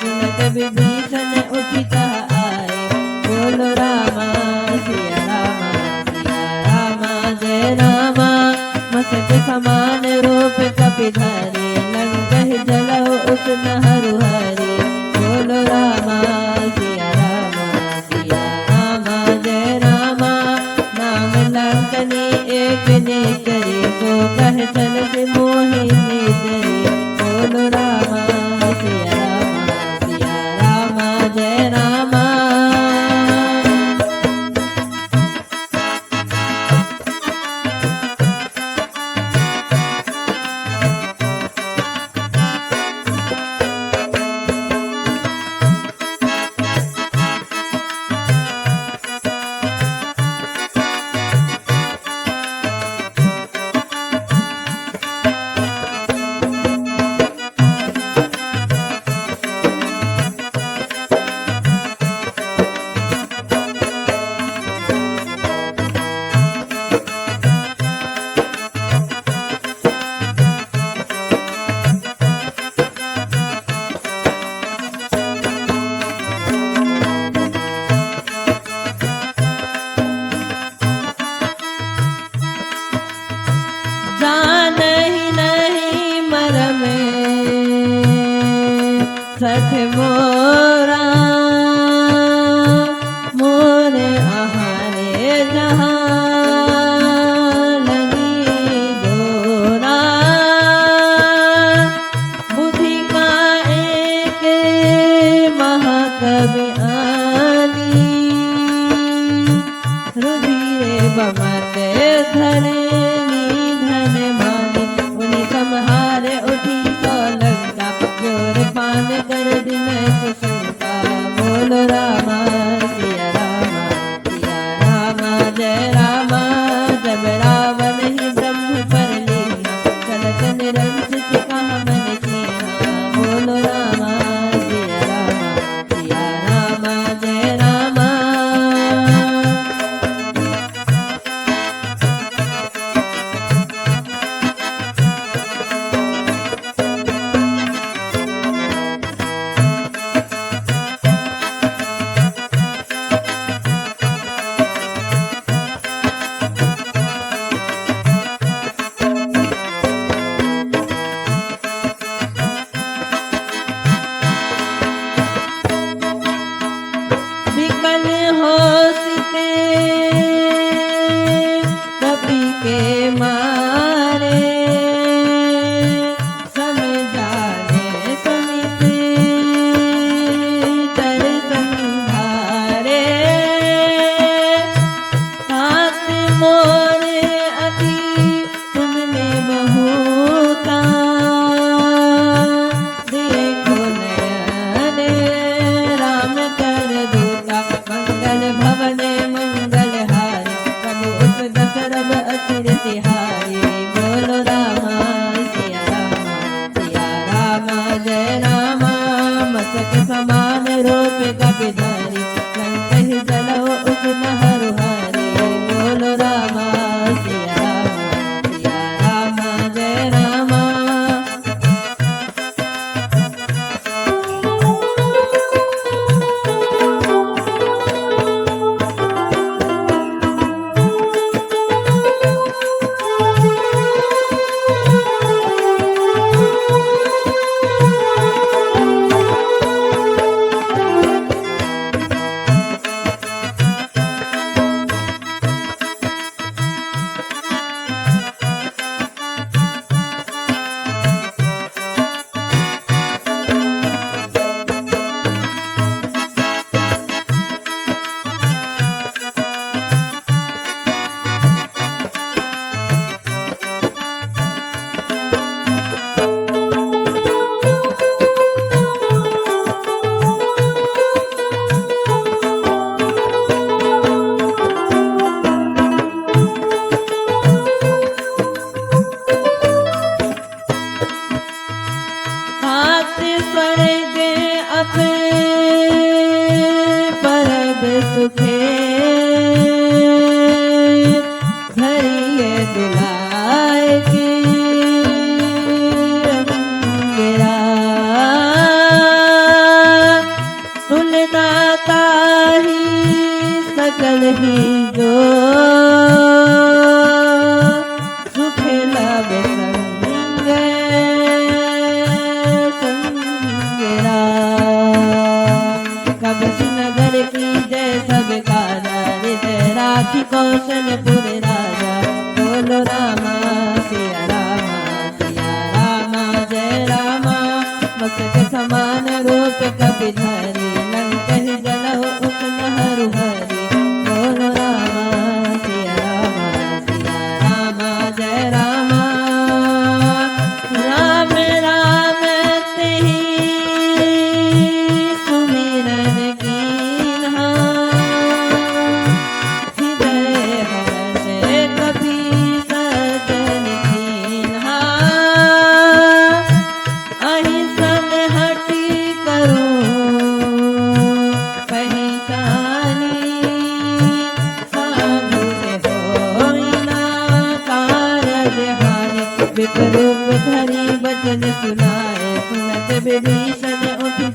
सुनत विभीषण उठी कहा आए, बोलो रामा सिया रामा जय रामा। मस्तक समान रूप कपिधारी, लंकहि जलौ उस नहरु हरि। बोलो रामा सिया रामा जय रामा। नाम लंकनी एक नेतरी, सो कह चल से मोहि नेतरी। बोलो रामा सिया रामा जय रामा। सठ मोरा मोर आहारे जहाँ लगी जोरा। बुद्धि का एक महाकवि आनी, रुधिरे बमते धरनी धन मानी। उन्हीं सम्हारे उठी लंका, जोर पान कर दिन सुशंका। बोलो रामा सिया रामा जय रामा। जब रावण ही ब्रह्म पर लीना, चलत निरंजित कहा मन कीना। बोलो रामा सिया रामा जय रामा। समान रूप कपिधारी, लंकहि जलौ उस नहरु हरि। बोलो रामा सिया रामा जय रामा। ही जो सुखे लब संगे संगेरा कबस नगर की जय सब काजा हृदय राखी कौशलपुर राजा बोलो रामा सिया रामा जय रामा मस्तक समान रूप कपि धरी लंक ही जलहु उस नहरु हरि बोलो रामा सिया रामा जय रामा राम राम तेहि सुमिरन कीन्हा हृदय हर्ष कपि सजन कीन्हा अहि संग हटि करूं पहचानी साधु होई ना कारज हानि विप्ररूप धरि बचन सुनाए सुनत विभीषण उठि